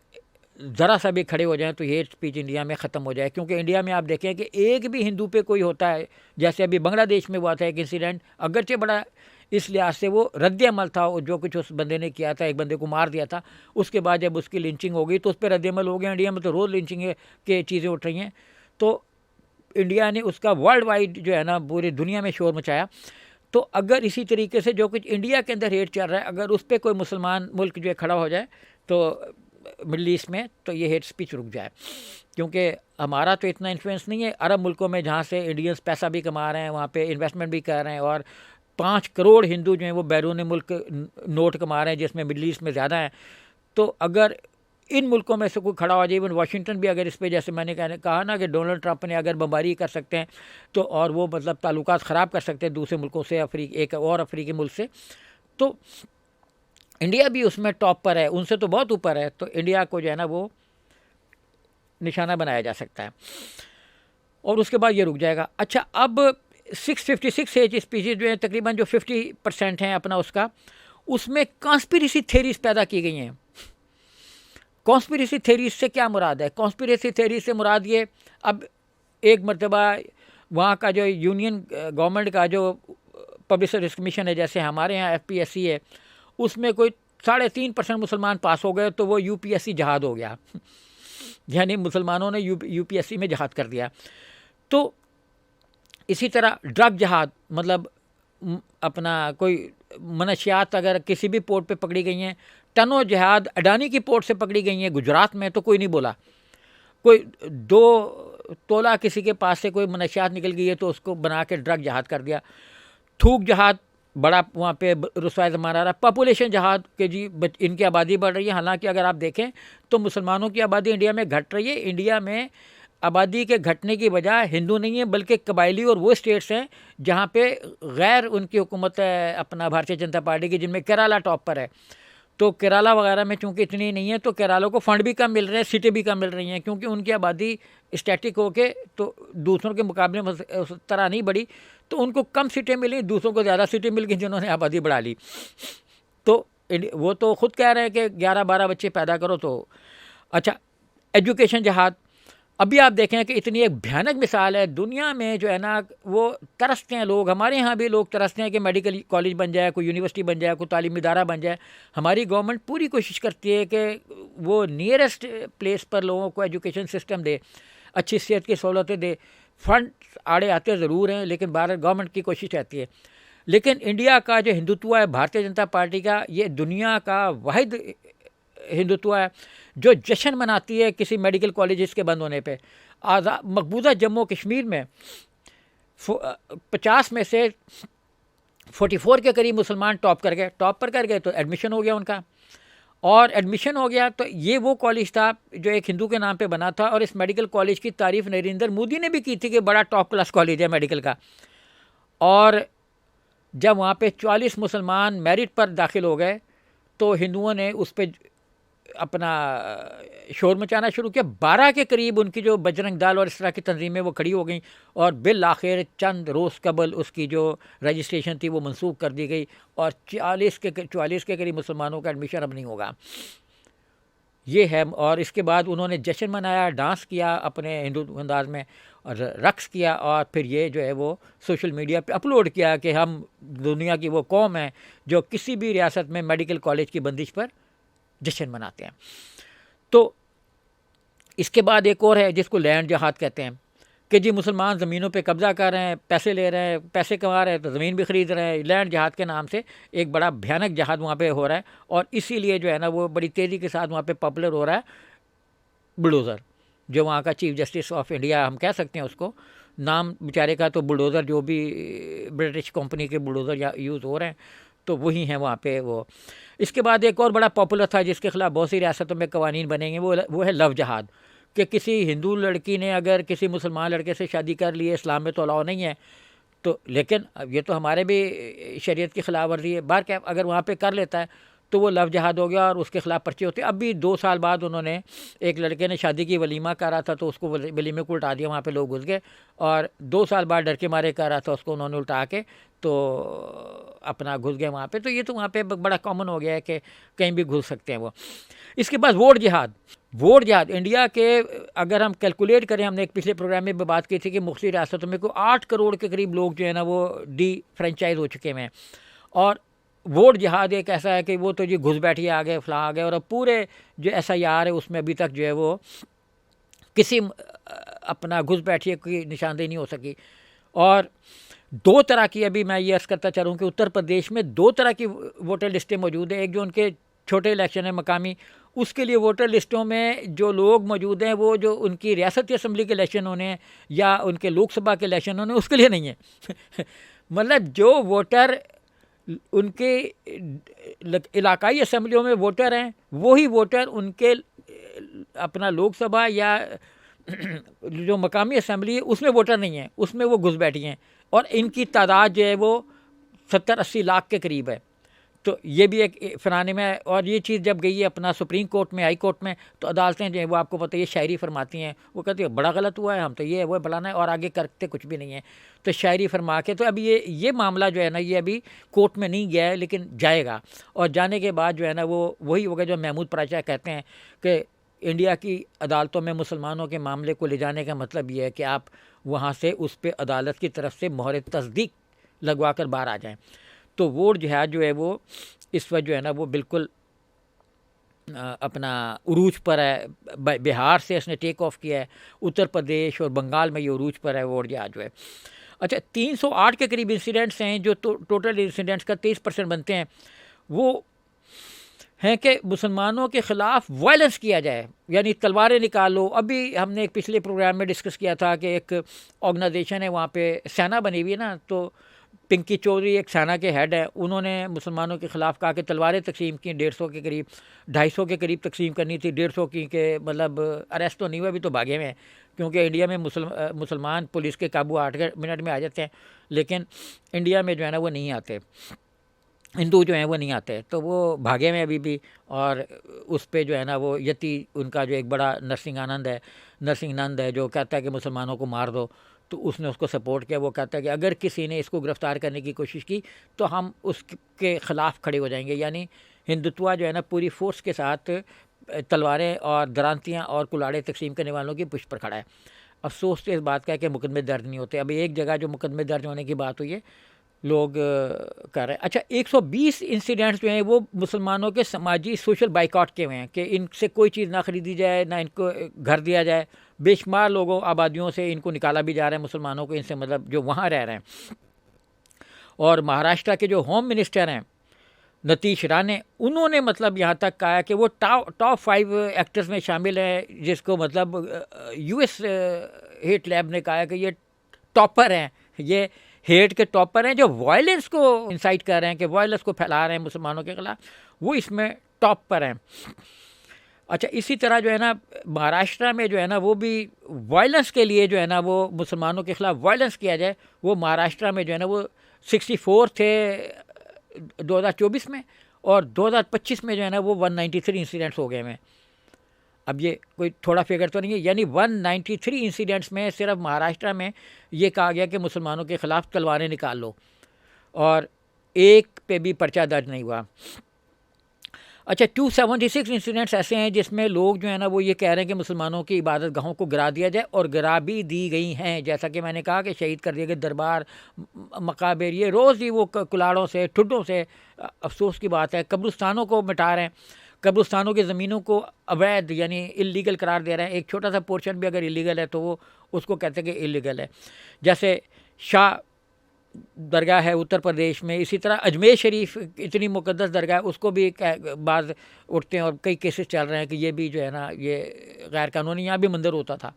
ज़रा सा भी खड़े हो जाएं तो हेट स्पीच इंडिया में ख़त्म हो जाए। क्योंकि इंडिया में आप देखें कि एक भी हिंदू पे कोई होता है, जैसे अभी बांग्लादेश में हुआ था एक इंसिडेंट, अगरचे बड़ा इस लिहाज से वो रद्द अमल था, जो कुछ उस बंदे ने किया था, एक बंदे को मार दिया था, उसके बाद जब उसकी लिंचिंग हो गई तो उस पर रद्द अमल हो गया। इंडिया में तो रोज़ लिंचिंग के चीज़ें उठ रही हैं। तो इंडिया ने उसका वर्ल्ड वाइड जो है ना पूरी दुनिया में शोर मचाया। तो अगर इसी तरीके से जो कुछ इंडिया के अंदर हेट चल रहा है, अगर उस पर कोई मुसलमान मुल्क जो है खड़ा हो जाए तो मिडल ईस्ट में, तो ये हेट स्पीच रुक जाए। क्योंकि हमारा तो इतना इन्फ्लुएंस नहीं है अरब मुल्कों में, जहाँ से इंडियंस पैसा भी कमा रहे हैं, वहाँ पे इन्वेस्टमेंट भी कर रहे हैं। और 5 करोड़ हिंदू जो हैं वो बैरून मुल्क नोट कमा रहे हैं, जिसमें मिडल ईस्ट में ज़्यादा हैं। तो अगर इन मुल्कों में से कोई खड़ा हो जाए, इवन वाशिंगटन भी अगर इस पर, जैसे मैंने कहा ना कि डोनाल्ड ट्रंप ने अगर बमबारी कर सकते हैं तो, और वो मतलब ताल्लुकात ख़राब कर सकते हैं दूसरे मुल्कों से, एक और अफ्रीकी मुल्क से, तो इंडिया भी उसमें टॉप पर है, उनसे तो बहुत ऊपर है। तो इंडिया को जो है ना वो निशाना बनाया जा सकता है और उसके बाद ये रुक जाएगा। अच्छा, अब 656 हेट स्पीसीज जो है तकरीबन जो 50% हैं अपना उसका, उसमें कॉन्स्पिरेसी थेरीज पैदा की गई हैं। कॉन्स्पिरेसी थेरीज से क्या मुराद है? कॉन्स्पिरेसी थेरीज से मुराद ये, अब एक मरतबा वहाँ का जो यूनियन गवर्नमेंट का जो पब्लिक सर्विस कमीशन है, जैसे हमारे यहाँ FPSC है, उसमें कोई 3.5% मुसलमान पास हो गए तो वो UPSC जहाद हो गया यानी मुसलमानों ने UPSC में जहाद कर दिया। तो इसी तरह ड्रग जहाद, मतलब अपना कोई मनशियात अगर किसी भी पोर्ट पे पकड़ी गई हैं, टनों जहाद अडानी की पोर्ट से पकड़ी गई हैं गुजरात में, तो कोई नहीं बोला। कोई 2 तोला किसी के पास से कोई मनशियात निकल गई है तो उसको बना के ड्रग जहाद कर दिया। थूक जहाद बड़ा वहाँ पे रुसवा ज़माना आ रहा। पॉपुलेशन जहाद के जी इनकी आबादी बढ़ रही है, हालांकि अगर आप देखें तो मुसलमानों की आबादी इंडिया में घट रही है। इंडिया में आबादी के घटने की वजह हिंदू नहीं है बल्कि कबायली और वो स्टेट्स हैं जहाँ पे गैर उनकी हुकूमत है अपना भारतीय जनता पार्टी की, जिनमें केरला टॉप पर है। तो केरला वगैरह में चूँकि इतनी नहीं है तो केरला को फ़ंड भी कम मिल रहे हैं, सीटें भी कम मिल रही हैं, क्योंकि उनकी आबादी स्टैटिक होके तो दूसरों के मुकाबले में उस तरह नहीं बढ़ी, तो उनको कम सीटें मिली, दूसरों को ज़्यादा सीटें मिल गई जिन्होंने आबादी बढ़ा ली। तो वो तो ख़ुद कह रहे हैं कि 11-12 बच्चे पैदा करो। तो अच्छा, एजुकेशन जहाद, अभी आप देखें कि इतनी एक भयानक मिसाल है दुनिया में जो है ना, वो तरसते हैं लोग, हमारे यहाँ भी लोग तरसते हैं कि मेडिकल कॉलेज बन जाए, कोई यूनिवर्सिटी बन जाए, कोई तालीमी इदारा बन जाए। हमारी गवर्नमेंट पूरी कोशिश करती है कि वो नियरेस्ट प्लेस पर लोगों को एजुकेशन सिस्टम दे, अच्छी सेहत की सहूलतें दे। फंड आड़े आते ज़रूर हैं लेकिन भारत गवर्नमेंट की कोशिश रहती है। लेकिन इंडिया का जो हिंदुत्व है भारतीय जनता पार्टी का, ये दुनिया का वाहिद हिंदुत्व है जो जश्न मनाती है किसी मेडिकल कॉलेजेस के बंद होने पे। मकबूजा जम्मू कश्मीर में 50 में से 44 के करीब मुसलमान टॉप पर कर गए तो एडमिशन हो गया उनका। और एडमिशन हो गया। तो ये वो कॉलेज था जो एक हिंदू के नाम पे बना था, और इस मेडिकल कॉलेज की तारीफ नरेंद्र मोदी ने भी की थी कि बड़ा टॉप क्लास कॉलेज है मेडिकल का। और जब वहाँ पे 44 मुसलमान मेरिट पर दाखिल हो गए तो हिंदुओं ने उस पर अपना शोर मचाना शुरू किया। 12 के करीब उनकी जो बजरंग दल और इस तरह की तंजीमें वो खड़ी हो गई, और बिल आखिर चंद रोज़ कबल उसकी जो रजिस्ट्रेशन थी वो मनसूख कर दी गई, और 44 के करीब मुसलमानों का एडमिशन अब नहीं होगा। ये है। और इसके बाद उन्होंने जश्न मनाया, डांस किया अपने हिंदू अंदाज में, और रक्स किया, और फिर ये जो है वो सोशल मीडिया पे अपलोड किया कि हम दुनिया की वो कौम है जो किसी भी रियासत में मेडिकल कॉलेज की बंदिश पर जश्न मनाते हैं। तो इसके बाद एक और है जिसको लैंड जहाद कहते हैं, कि जी मुसलमान ज़मीनों पे कब्ज़ा कर रहे हैं, पैसे ले रहे हैं, पैसे कमा रहे हैं, तो ज़मीन भी ख़रीद रहे हैं। लैंड जहाद के नाम से एक बड़ा भयानक जहाद वहाँ पे हो रहा है, और इसीलिए जो है ना वो बड़ी तेज़ी के साथ वहाँ पे पॉपुलर हो रहा है बुलडोज़र, जो वहाँ का चीफ जस्टिस ऑफ इंडिया हम कह सकते हैं उसको। नाम बेचारे का तो बुलडोज़र, जो भी ब्रिटिश कंपनी के बुलडोज़र यूज़ हो रहे हैं तो वही हैं वहाँ पे वो। इसके बाद एक और बड़ा पॉपुलर था जिसके ख़िलाफ़ बहुत सी रियासतों में कवानीन बनेंगे, वो है लव जहाद, कि किसी हिंदू लड़की ने अगर किसी मुसलमान लड़के से शादी कर ली है, इस्लाम में तो अलाउ नहीं है, तो लेकिन अब ये तो हमारे भी शरीयत की खिलाफ वर्जी है। बार क्या अगर वहाँ पे कर लेता है तो वो लव जहाद हो गया और उसके ख़िलाफ़ पर्चे होते हैं। अब भी 2 साल बाद उन्होंने, एक लड़के ने शादी की वलीमा कर रहा था तो उसको वलीमे को उल्टा दिया, वहाँ पे लोग घुस गए, और 2 साल बाद डर के मारे कर रहा था उसको उन्होंने उल्टा के तो अपना घुस गए वहाँ पे। तो ये तो वहाँ पे बड़ा कॉमन हो गया है कि कहीं भी घुस सकते हैं वो। इसके बाद वोट जिहाद इंडिया के, अगर हम कैलकुलेट करें, हमने एक पिछले प्रोग्राम में भी बात की थी कि मुख्तलिफ रियासतों में कोई 8 करोड़ के करीब लोग जो है ना वो फ्रेंचाइज हो चुके हैं। और वोट जिहाद एक ऐसा है कि वो तो जी घुस बैठिए आ गए, फलां आ गए, और अब पूरे जो SIR है उसमें अभी तक जो है वो किसी अपना घुस बैठिए की निशानदेही नहीं हो सकी। और 2 तरह की, अभी मैं ये अर्ज़ करता चाह रहा हूँ कि उत्तर प्रदेश में 2 तरह की वोटर लिस्टें मौजूद हैं। एक जो उनके छोटे इलेक्शन है मकामी, उसके लिए वोटर लिस्टों में जो लोग मौजूद हैं वो जो उनकी रियासती असम्बली के इलेक्शन होने हैं या उनके लोकसभा के इलेक्शन होने, उसके लिए नहीं है। मतलब जो वोटर उनके इलाकाई असम्बलियों में वोटर हैं, वही वोटर उनके अपना लोकसभा या जो मकामी असम्बली है उसमें वोटर नहीं है, उसमें वो घुस बैठी हैं, और इनकी तादाद जो है वो 70-80 लाख के करीब है। तो ये भी एक फ़राने में। और ये चीज़ जब गई है अपना सुप्रीम कोर्ट में, हाई कोर्ट में, तो अदालतें जो है वो आपको पता है ये शायरी फरमाती हैं, वो कहती है बड़ा गलत हुआ है, हम तो ये है वो फलाना है, और आगे करते कुछ भी नहीं है, तो शायरी फरमा के। तो अभी ये मामला जो है ना ये अभी कोर्ट में नहीं गया है, लेकिन जाएगा, और जाने के बाद जो है ना वो वही होगा जो महमूद पराचा कहते हैं कि इंडिया की अदालतों में मुसलमानों के मामले को ले जाने का मतलब ये है कि आप वहाँ से उस पर अदालत की तरफ से मोहर तस्दीक लगवा कर बाहर आ जाएँ। तो वोट जिहाद जो है वो इस वक्त जो है ना वो बिल्कुल अपना उरूज पर है। बिहार से इसने टेक ऑफ किया है, उत्तर प्रदेश और बंगाल में ये उरूज पर है वोट जिहाद जो है। अच्छा, 308 के करीब इंसिडेंट्स हैं जो टोटल इंसिडेंट्स का 23% बनते हैं, वो हैं कि मुसलमानों के ख़िलाफ़ वायलेंस किया जाए, यानी तलवारें निकालो। अभी हमने एक पिछले प्रोग्राम में डिस्कस किया था कि एक ऑर्गेनाइजेशन है वहाँ पे सेना बनी हुई है ना, तो पिंकी चौधरी एक सेना के हेड है, उन्होंने मुसलमानों के ख़िलाफ़ कहा कि तलवारें तकसीम की, 150 के करीब 250 के करीब तकसीम करनी थी, 150 की के मतलब अरेस्ट तो नहीं हुआ, अभी तो भागे में है, क्योंकि इंडिया में मुसलमान पुलिस के काबू 8 मिनट में आ जाते हैं, लेकिन इंडिया में जो है ना वो नहीं आते, हिंदू जो हैं वो नहीं आते, तो वो भागे में अभी भी। और उस पे जो है ना वो यति उनका जो एक बड़ा नरसिंह नंद है जो कहता है कि मुसलमानों को मार दो, तो उसने उसको सपोर्ट किया। वो कहता है कि अगर किसी ने इसको गिरफ़्तार करने की कोशिश की तो हम उसके ख़िलाफ़ खड़े हो जाएंगे। यानी हिंदुत्व जो है ना पूरी फोर्स के साथ तलवारें और दरांतियाँ और कुल्हाड़े तकसीम करने वालों की पुष्ट पर खड़ा है। अफसोस तो इस बात का है कि मुकदमे दर्ज नहीं होते। अभी एक जगह जो मुकदमे दर्ज होने की बात हुई है, लोग कर रहे हैं। अच्छा, 120 इंसिडेंट्स जो हैं वो मुसलमानों के समाजी सोशल बाइकआउट के हुए हैं कि इनसे कोई चीज़ ना ख़रीदी जाए, ना इनको घर दिया जाए। बेशुमार लोगों आबादियों से इनको निकाला भी जा रहा है, मुसलमानों को इनसे, मतलब जो वहाँ रह रहे हैं। और महाराष्ट्र के जो होम मिनिस्टर हैं नीतीश राणे, उन्होंने मतलब यहाँ तक कहा है कि वो टॉप 5 एक्टर्स में शामिल हैं, जिसको मतलब US हेट लैब ने कहा है कि ये टॉपर हैं, ये हेट के टॉपर हैं, जो वायलेंस को इंसाइट कर रहे हैं, कि वायलेंस को फैला रहे हैं मुसलमानों के खिलाफ, वो इसमें टॉप पर हैं। अच्छा, इसी तरह जो है ना महाराष्ट्र में जो है ना वो भी वायलेंस के लिए जो है ना वो मुसलमानों के खिलाफ वायलेंस किया जाए, वो महाराष्ट्र में जो है ना वो 64 थे 2024 में, और 2025 में जो है ना वो 193 इंसिडेंट्स हो गए हैं। अब ये कोई थोड़ा फिगर तो नहीं है, यानी 193 इंसिडेंट्स में सिर्फ महाराष्ट्र में ये कहा गया कि मुसलमानों के ख़िलाफ़ तलवारें निकाल लो, और एक पे भी पर्चा दर्ज नहीं हुआ। अच्छा, 276 इंसिडेंट्स ऐसे हैं जिसमें लोग जो है ना वो ये कह रहे हैं कि मुसलमानों की इबादत गाहों को गिरा दिया जाए, और गिरा भी दी गई हैं। जैसा कि मैंने कहा कि शहीद कर दिए गए दरबार, मकाबिर, ये रोज़ ही वो कुलाड़ों से, ठुड्डों से, अफसोस की बात है, कब्रिस्तानों को मिटा रहे हैं, कब्रिस्तानों की ज़मीनों को अवैध यानी इलीगल करार दे रहे हैं। एक छोटा सा पोर्शन भी अगर इलीगल है तो वो उसको कहते हैं कि इलीगल है। जैसे शाह दरगाह है उत्तर प्रदेश में, इसी तरह अजमेर शरीफ इतनी मुक़द्दस दरगाह है, उसको भी बाज़ उठते हैं, और कई केसेस चल रहे हैं कि ये भी जो है ना ये गैर कानूनी, यहाँ भी मंदिर होता था।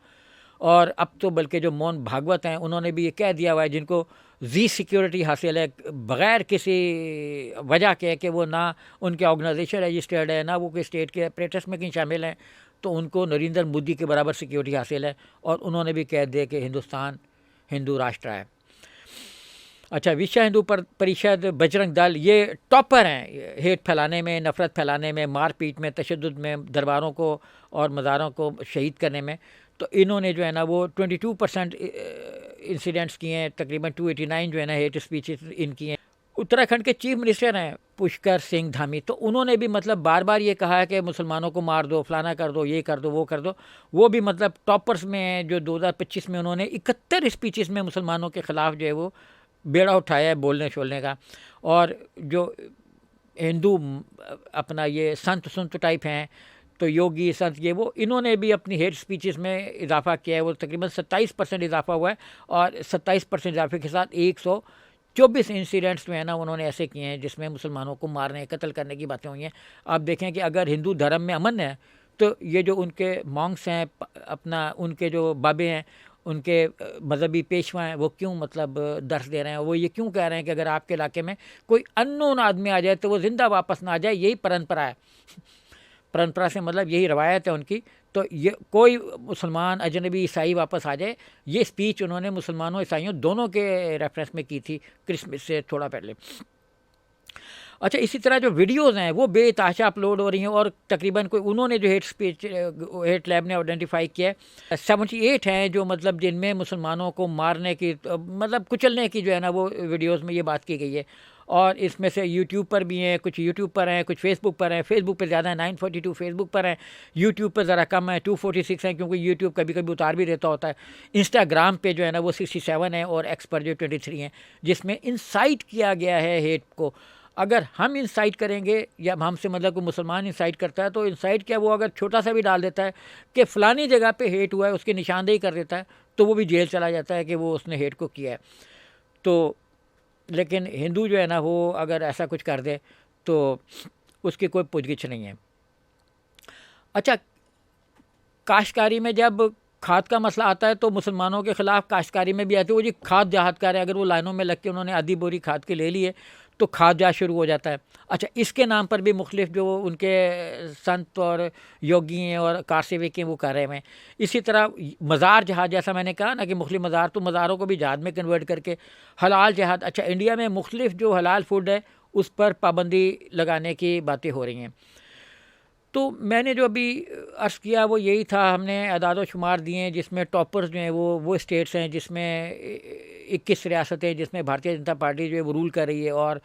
और अब तो बल्कि जो मोहन भागवत हैं उन्होंने भी ये कह दिया हुआ है, जिनको जी सिक्योरिटी हासिल है बग़ैर किसी वजह के, कि वो ना उनके ऑर्गेनाइजेशन रजिस्टर्ड है, ना वो कोई स्टेट के अपरेटस में कहीं शामिल हैं, तो उनको नरेंद्र मोदी के बराबर सिक्योरिटी हासिल है, और उन्होंने भी कह दिया कि हिंदुस्तान हिंदू राष्ट्र है। अच्छा, विश्व हिंदू परिषद, बजरंग दल, ये टॉपर हैं हेट फैलाने में, नफ़रत फैलाने में, मारपीट में, तशद्दुद में, दरबारों को और मज़ारों को शहीद करने में। तो इन्होंने जो है ना वो 22% इंसिडेंट्स किए हैं, तकरीबन 289 जो है ना हेट स्पीच इनकी हैं। उत्तराखंड के चीफ मिनिस्टर हैं पुष्कर सिंह धामी, तो उन्होंने भी मतलब बार बार ये कहा है कि मुसलमानों को मार दो, फलाना कर दो, ये कर दो, वो कर दो। वो भी मतलब टॉपर्स में हैं, जो 2025 में उन्होंने 71 स्पीचेस में मुसलमानों के ख़िलाफ़ जो है वो बेड़ा उठाया है बोलने छोलने का। और जो हिंदू अपना ये संत टाइप हैं, तो योगी संत ये वो, इन्होंने भी अपनी हेट स्पीचेस में इजाफा किया है, वो तकरीबन 27% इजाफा हुआ है, और 27% इजाफे के साथ 124 इंसिडेंट्स में है ना उन्होंने ऐसे किए हैं जिसमें मुसलमानों को मारने, कत्ल करने की बातें हुई हैं। आप देखें कि अगर हिंदू धर्म में अमन है, तो ये जो उनके मॉन्क्स हैं, अपना उनके जो बाबे हैं, उनके मजहबी पेशवा हैं, वो क्यों मतलब दर्श दे रहे हैं, वो ये क्यों कह रहे हैं कि अगर आपके इलाके में कोई अननोन आदमी आ जाए तो वो ज़िंदा वापस ना आ जाए, यही परंपरा है। परंपरा से मतलब यही रवायत है उनकी। तो ये कोई मुसलमान, अजनबी, ईसाई वापस आ जाए, ये स्पीच उन्होंने मुसलमानों ईसाइयों दोनों के रेफरेंस में की थी क्रिसमस से थोड़ा पहले। अच्छा, इसी तरह जो वीडियोज़ हैं वो बेतहाशा अपलोड हो रही हैं, और तकरीबन कोई उन्होंने जो हेट स्पीच हेट लैब ने आइडेंटिफाई किया है 78 हैं, जो मतलब जिनमें मुसलमानों को मारने की मतलब कुचलने की जो है ना वो वीडियोज़ में ये बात की गई है। और इसमें से यूट्यूब पर भी हैं, कुछ यूट्यूब पर हैं, कुछ फेसबुक पर हैं। फेसबुक पर ज़्यादा है 942, फेसबुक पर हैं। यूट्यूब पर ज़रा कम है 246 हैं, क्योंकि यूट्यूब कभी कभी उतार भी देता होता है। इंस्टाग्राम पे जो है ना वो 67 है, और एक्स पर जो 23 हैं, जिसमें इंसाइट किया गया है हेट को। अगर हम इंसाइट करेंगे, या हमसे मतलब कोई मुसलमान इंसाइट करता है, तो इंसाइट क्या, वो अगर छोटा सा भी डाल देता है कि फ़लानी जगह पे हेट हुआ है, उसकी निशानदेही कर देता है, तो वो भी जेल चला जाता है कि वो उसने हेट को किया है। तो लेकिन हिंदू जो है ना वो अगर ऐसा कुछ कर दे तो उसकी कोई पूछगिछ नहीं है। अच्छा, काश्तकारी में जब खाद का मसला आता है तो मुसलमानों के ख़िलाफ़ काश्तकारी में भी आते हैं, वो जी खाद जहादकार है, अगर वो लाइनों में लग के उन्होंने आधी बोरी खाद के ले ली है तो खाद जहाज शुरू हो जाता है। अच्छा, इसके नाम पर भी मुख्तलिफ जो उनके संत और योगी हैं और कारसेविक हैं वो कर रहे हैं। इसी तरह मज़ार जहाज, जैसा मैंने कहा ना कि मुख्तलिफ मज़ार, तो मज़ारों को भी जहाज में कन्वर्ट करके हलाल जहाज। अच्छा, इंडिया में मुख्तलिफ जो हलाल फूड है उस पर पाबंदी लगाने की बातें हो रही हैं। तो मैंने जो अभी अर्ज़ किया वो यही था। हमने अदाद शुमार दिए हैं जिसमें टॉपर्स जो हैं वो स्टेट्स हैं जिसमें 21 रियासतें जिसमें भारतीय जनता पार्टी जो है वो रूल कर रही है, और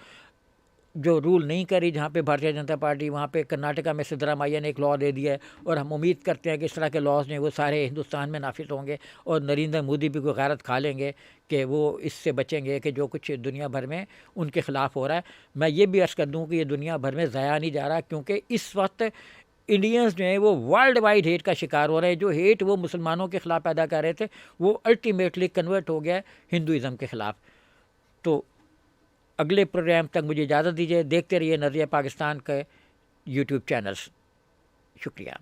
जो रूल नहीं करी जहाँ पे भारतीय जनता पार्टी, वहाँ पे कर्नाटका में सिद्धरामैया ने एक लॉ दे दिया है, और हम उम्मीद करते हैं कि इस तरह के लॉज जो हैं वो सारे हिंदुस्तान में नाफिज होंगे, और नरेंद्र मोदी भी कोई गैरत खा लेंगे कि वो इससे बचेंगे कि जो कुछ दुनिया भर में उनके ख़िलाफ़ हो रहा है। मैं ये भी अर्ज़ कर दूँ कि ये दुनिया भर में ज़ाया नहीं जा रहा, क्योंकि इस वक्त इंडियंस जो हैं वो वर्ल्ड वाइड हेट का शिकार हो रहे हैं। जो हेट वो मुसलमानों के ख़िलाफ़ पैदा कर रहे थे वो अल्टीमेटली कन्वर्ट हो गया हिंदुज़म के ख़िलाफ़। तो अगले प्रोग्राम तक मुझे इजाज़त दीजिए। देखते रहिए नज़रिया पाकिस्तान के यूट्यूब चैनल्स। शुक्रिया।